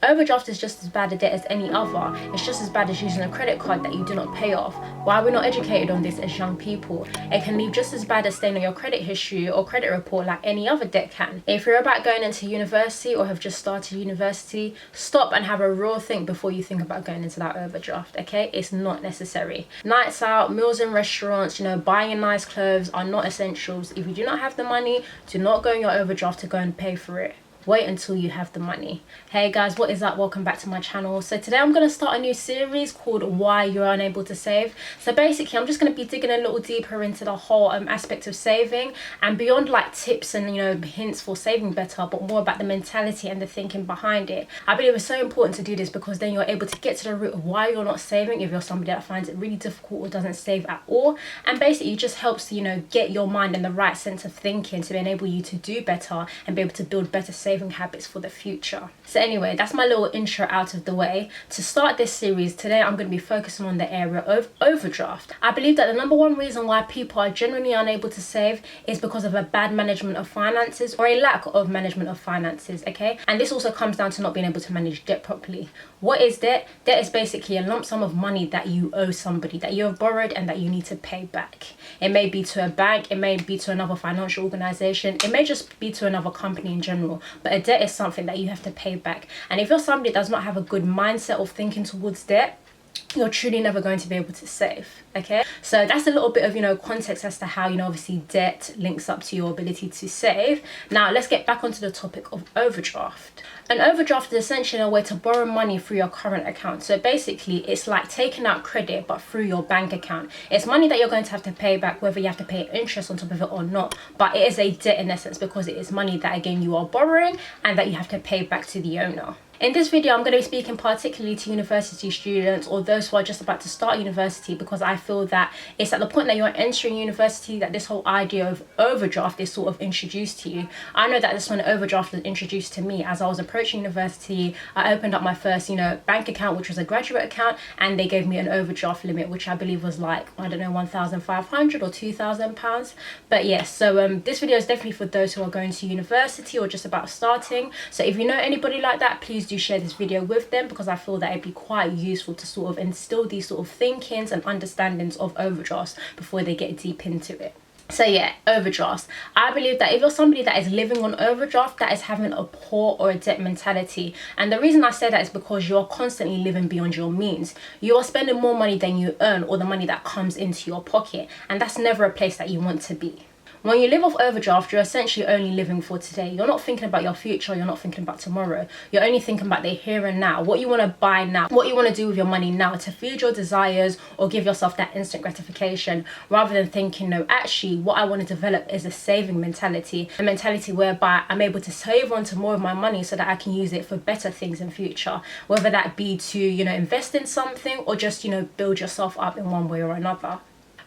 Overdraft is just as bad a debt as any other. It's just as bad as using a credit card that you do not pay off. Why are we not educated on this as young people? It can leave just as bad as staying on your credit history or credit report like any other debt can. If you're about going into university or have just started university, stop and have a real think before you think about going into that overdraft, okay? It's not necessary. Nights out, meals in restaurants, buying nice clothes are not essentials. If you do not have the money, do not go in your overdraft to go and pay for it. Wait until you have the money. Hey guys, what is up? Welcome back to my channel. So today I'm going to start a new series called Why You're Unable to Save. So basically I'm just going to be digging a little deeper into the whole aspect of saving, and beyond like tips and hints for saving better, but more about the mentality and the thinking behind it. I believe it's so important to do this because then you're able to get to the root of why you're not saving if you're somebody that finds it really difficult or doesn't save at all. And basically it just helps to get your mind in the right sense of thinking to enable you to do better and be able to build better saving habits for the future. So anyway, that's my little intro out of the way. To start this series today, I'm going to be focusing on the area of overdraft. I believe that the number one reason why people are generally unable to save is because of a bad management of finances or a lack of management of finances, okay? And this also comes down to not being able to manage debt properly. What is debt? Debt is basically a lump sum of money that you owe somebody, that you have borrowed and that you need to pay back. It may be to a bank, it may be to another financial organization, it may just be to another company in general, but a debt is something that you have to pay back. And if you're somebody that does not have a good mindset of thinking towards debt, you're truly never going to be able to save, okay? So that's a little bit of context as to how obviously debt links up to your ability to save. Now let's get back onto the topic of overdraft. An overdraft is essentially a way to borrow money through your current account. So basically it's like taking out credit but through your bank account. It's money that you're going to have to pay back whether you have to pay interest on top of it or not, but it is a debt in essence because it is money that again you are borrowing and that you have to pay back to the owner. In this video, I'm going to be speaking particularly to university students or those who are just about to start university, because I feel that it's at the point that you're entering university that this whole idea of overdraft is sort of introduced to you. I know that this one overdraft was introduced to me as I was approaching university. I opened up my first, bank account, which was a graduate account, and they gave me an overdraft limit, which I believe was like, I don't know, £1,500 or £2,000. But yes, so this video is definitely for those who are going to university or just about starting. So if you know anybody like that, please do share this video with them, because I feel that it'd be quite useful to sort of instill these sort of thinkings and understandings of overdrafts before they get deep into it. So yeah, overdrafts. I believe that if you're somebody that is living on overdraft, that is having a poor or a debt mentality. And the reason I say that is because you're constantly living beyond your means. You are spending more money than you earn or the money that comes into your pocket. And that's never a place that you want to be. When you live off overdraft, you're essentially only living for today. You're not thinking about your future. You're not thinking about tomorrow. You're only thinking about the here and now, what you want to buy now, what you want to do with your money now to feed your desires or give yourself that instant gratification, rather than thinking, no, actually what I want to develop is a saving mentality, a mentality whereby I'm able to save on to more of my money so that I can use it for better things in future, whether that be to, invest in something or just, build yourself up in one way or another.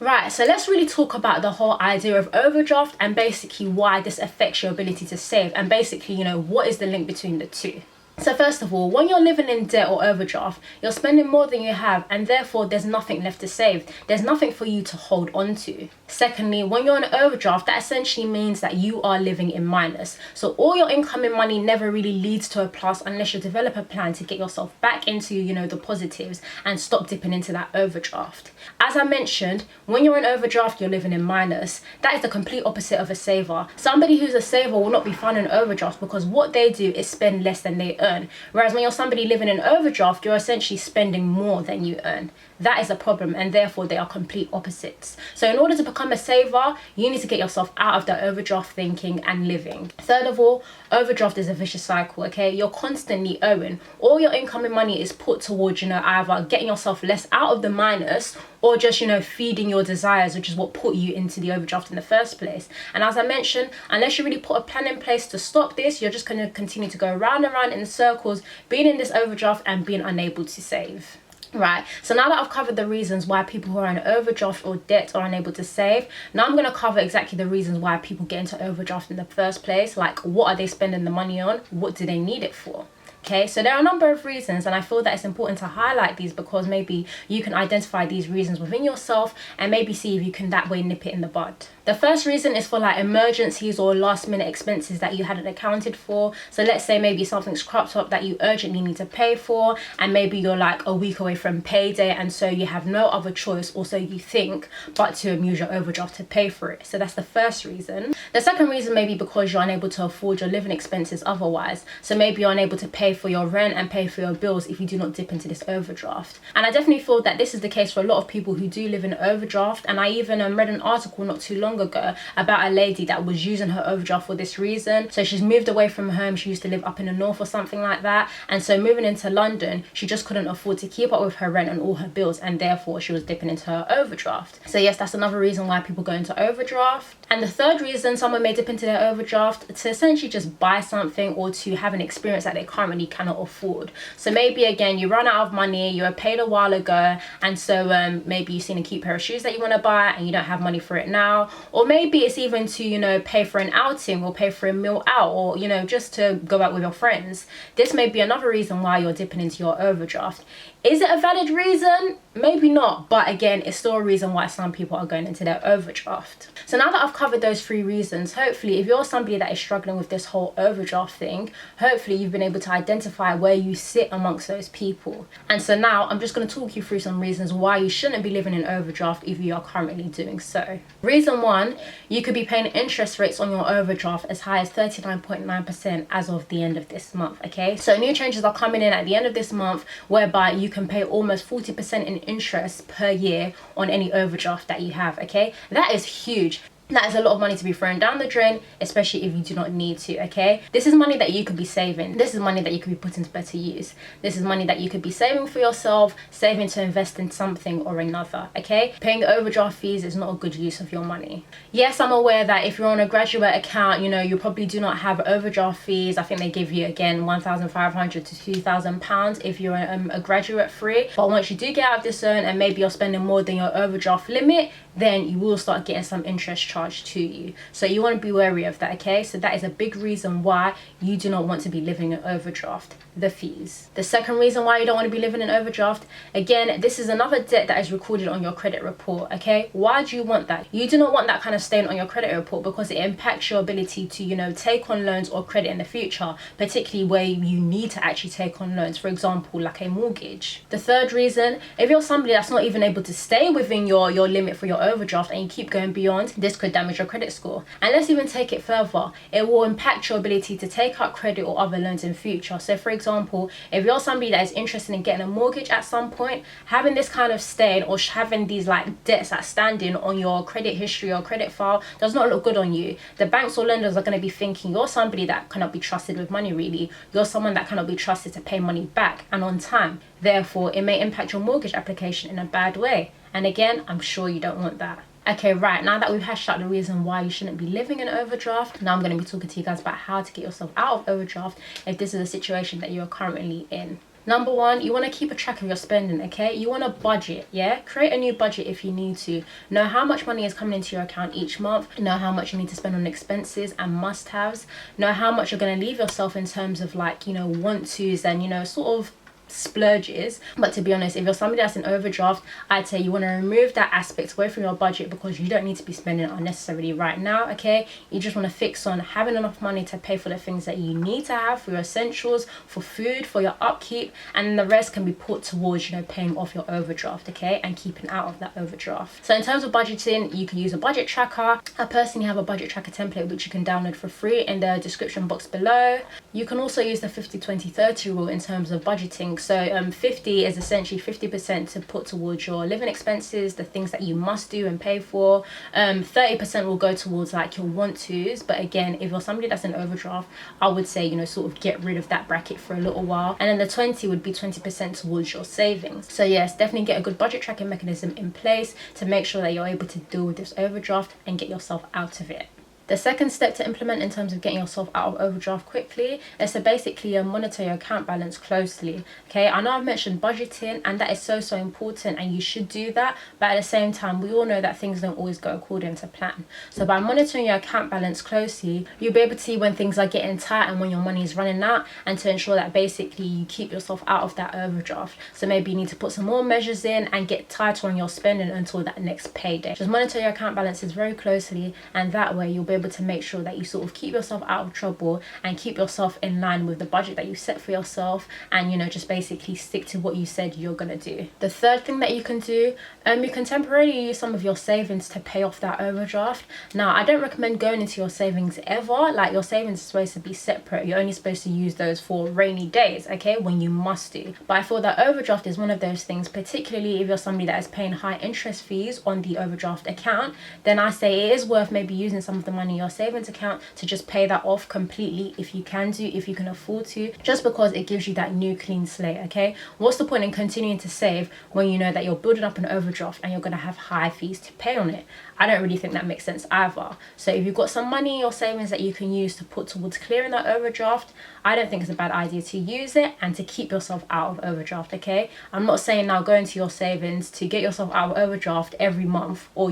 Right, so let's really talk about the whole idea of overdraft and basically why this affects your ability to save, and basically, what is the link between the two. So first of all, when you're living in debt or overdraft, you're spending more than you have, and therefore there's nothing left to save. There's nothing for you to hold on to. Secondly, when you're in an overdraft, that essentially means that you are living in minus. So all your incoming money never really leads to a plus unless you develop a plan to get yourself back into, the positives and stop dipping into that overdraft. As I mentioned, when you're in overdraft, you're living in minus. That is the complete opposite of a saver. Somebody who's a saver will not be found in overdraft because what they do is spend less than they earn. Whereas when you're somebody living in overdraft, you're essentially spending more than you earn. That is a problem, and therefore they are complete opposites. So in order to become a saver, you need to get yourself out of that overdraft thinking and living. Third of all, overdraft is a vicious cycle, okay? You're constantly owing. All your incoming money is put towards, either getting yourself less out of the minus or just, feeding your desires, which is what put you into the overdraft in the first place. And as I mentioned, unless you really put a plan in place to stop this, you're just going to continue to go round and round in circles, being in this overdraft and being unable to save. Right, so now that I've covered the reasons why people who are in overdraft or debt are unable to save, now I'm going to cover exactly the reasons why people get into overdraft in the first place. Like, what are they spending the money on? What do they need it for? Okay, so there are a number of reasons, and I feel that it's important to highlight these because maybe you can identify these reasons within yourself and maybe see if you can that way nip it in the bud. The first reason is for like emergencies or last minute expenses that you hadn't accounted for. So let's say maybe something's cropped up that you urgently need to pay for, and maybe you're like a week away from payday, and so you have no other choice, or so you think, but to use your overdraft to pay for it. So that's the first reason. The second reason may be because you're unable to afford your living expenses otherwise. So maybe you're unable to pay for your rent and pay for your bills if you do not dip into this overdraft. And I definitely feel that this is the case for a lot of people who do live in overdraft. And I even read an article not too long ago about a lady that was using her overdraft for this reason. So she's moved away from home. She used to live up in the north or something like that, and so moving into London, she just couldn't afford to keep up with her rent and all her bills, and therefore she was dipping into her overdraft. So yes, that's another reason why people go into overdraft. And the third reason someone may dip into their overdraft to essentially just buy something or to have an experience that they currently cannot afford. So maybe again, you run out of money, you were paid a while ago, and so maybe you've seen a cute pair of shoes that you want to buy and you don't have money for it now. Or maybe it's even to, you know, pay for an outing or pay for a meal out, or, you know, just to go out with your friends. This may be another reason why you're dipping into your overdraft. Is it a valid reason? Maybe not, but again, it's still a reason why some people are going into their overdraft. So now that I've covered those three reasons, hopefully if you're somebody that is struggling with this whole overdraft thing, hopefully you've been able to identify where you sit amongst those people. And so now I'm just going to talk you through some reasons why you shouldn't be living in overdraft if you are currently doing so. Reason one, you could be paying interest rates on your overdraft as high as 39.9% as of the end of this month. Okay, so new changes are coming in at the end of this month whereby you can pay almost 40% in interest per year on any overdraft that you have. Okay, that is huge. That is a lot of money to be thrown down the drain, especially if you do not need to, okay? This is money that you could be saving. This is money that you could be putting to better use. This is money that you could be saving for yourself, saving to invest in something or another, okay? Paying overdraft fees is not a good use of your money. Yes, I'm aware that if you're on a graduate account, you know, you probably do not have overdraft fees. I think they give you, again, £1,500 to £2,000 if you're a graduate free. But once you do get out of this zone and maybe you're spending more than your overdraft limit, then you will start getting some interest charged to you. So you want to be wary of that, okay? So that is a big reason why you do not want to be living in overdraft, the fees. The second reason why you don't want to be living in overdraft, again, this is another debt that is recorded on your credit report, okay? Why do you want that? You do not want that kind of stain on your credit report because it impacts your ability to, you know, take on loans or credit in the future, particularly where you need to actually take on loans, for example, like a mortgage. The third reason, if you're somebody that's not even able to stay within your limit for your overdraft and you keep going beyond, this could damage your credit score. And let's even take it further, it will impact your ability to take out credit or other loans in future. So for example, if you're somebody that is interested in getting a mortgage at some point, having this kind of stain or having these like debts that standing on your credit history or credit file does not look good on you. The banks or lenders are going to be thinking you're somebody that cannot be trusted with money, really. You're someone that cannot be trusted to pay money back and on time. Therefore, it may impact your mortgage application in a bad way. And again, I'm sure you don't want that. Okay, right, now that we've hashed out the reason why you shouldn't be living in overdraft, now I'm going to be talking to you guys about how to get yourself out of overdraft if this is a situation that you're currently in. Number one, you want to keep a track of your spending, okay? You want to budget, yeah? Create a new budget if you need to. Know how much money is coming into your account each month. Know how much you need to spend on expenses and must-haves. Know how much you're going to leave yourself in terms of like, you know, want-tos and, you know, sort of splurges. But to be honest, if you're somebody that's in overdraft, I'd say you want to remove that aspect away from your budget because you don't need to be spending unnecessarily right now, okay? You just want to fix on having enough money to pay for the things that you need to have, for your essentials, for food, for your upkeep, and the rest can be put towards, you know, paying off your overdraft, okay, and keeping out of that overdraft. So in terms of budgeting, you can use a budget tracker. I personally have a budget tracker template which you can download for free in the description box below. You can also use the 50-20-30 rule in terms of budgeting. So 50 is essentially 50% to put towards your living expenses, the things that you must do and pay for. 30% will go towards like your want-tos. But again, if you're somebody that's in overdraft, I would say, you know, sort of get rid of that bracket for a little while. And then the 20 would be 20% towards your savings. So yes, definitely get a good budget tracking mechanism in place to make sure that you're able to deal with this overdraft and get yourself out of it. The second step to implement in terms of getting yourself out of overdraft quickly is to basically monitor your account balance closely. Okay, I know I've mentioned budgeting, and that is so important, and you should do that, but at the same time we all know that things don't always go according to plan. So by monitoring your account balance closely, you'll be able to see when things are getting tight and when your money is running out, and to ensure that basically you keep yourself out of that overdraft. So maybe you need to put some more measures in and get tighter on your spending until that next payday. Just monitor your account balances very closely, and that way you'll be able to make sure that you sort of keep yourself out of trouble and keep yourself in line with the budget that you set for yourself, and just basically stick to what you said you're gonna do. The third thing that you can do, you can temporarily use some of your savings to pay off that overdraft. Now, I don't recommend going into your savings ever. Like, your savings is supposed to be separate. You're only supposed to use those for rainy days, okay, when you must do. But I feel that overdraft is one of those things, particularly if you're somebody that is paying high interest fees on the overdraft account, then I say it is worth maybe using some of the money in your savings account to just pay that off completely, if you can afford to, just because it gives you that new clean slate. Okay, what's the point in continuing to save when you know that you're building up an overdraft and you're going to have high fees to pay on it? I don't really think that makes sense either. So if you've got some money in your savings that you can use to put towards clearing that overdraft, I don't think it's a bad idea to use it and to keep yourself out of overdraft. Okay, I'm not saying now go into your savings to get yourself out of overdraft every month or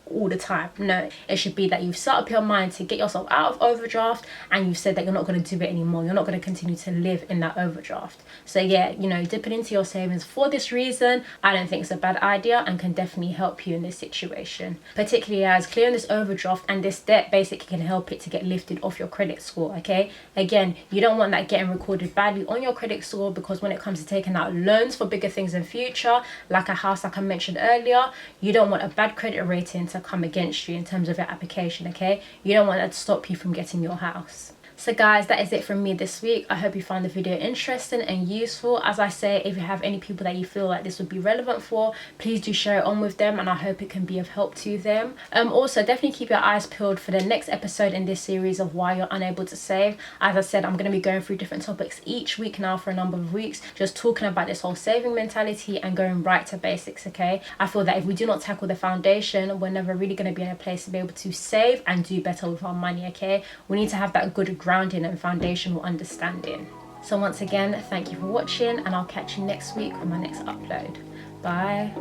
all the time. No, it should be that you've set up your mind to get yourself out of overdraft, and you've said that you're not going to do it anymore. You're not going to continue to live in that overdraft. So yeah, dipping into your savings for this reason, I don't think it's a bad idea and can definitely help you in this situation, particularly as clearing this overdraft and this debt basically can help it to get lifted off your credit score. Okay, again, you don't want that getting recorded badly on your credit score, because when it comes to taking out loans for bigger things in future, like a house, like I mentioned earlier, you don't want a bad credit rating to come against you in terms of your application. Okay, you don't want that to stop you from getting your house. So guys, that is it from me this week. I hope you found the video interesting and useful. As I say, if you have any people that you feel like this would be relevant for, please do share it on with them, and I hope it can be of help to them. Also, definitely keep your eyes peeled for the next episode in this series of Why You're Unable to Save. As I said, I'm going to be going through different topics each week now for a number of weeks, just talking about this whole saving mentality and going right to basics. Okay, I feel that if we do not tackle the foundation, we're never really going to be in a place to be able to save and do better with our money. Okay, we need to have that good grounding and foundational understanding. So once again, thank you for watching, and I'll catch you next week on my next upload. Bye.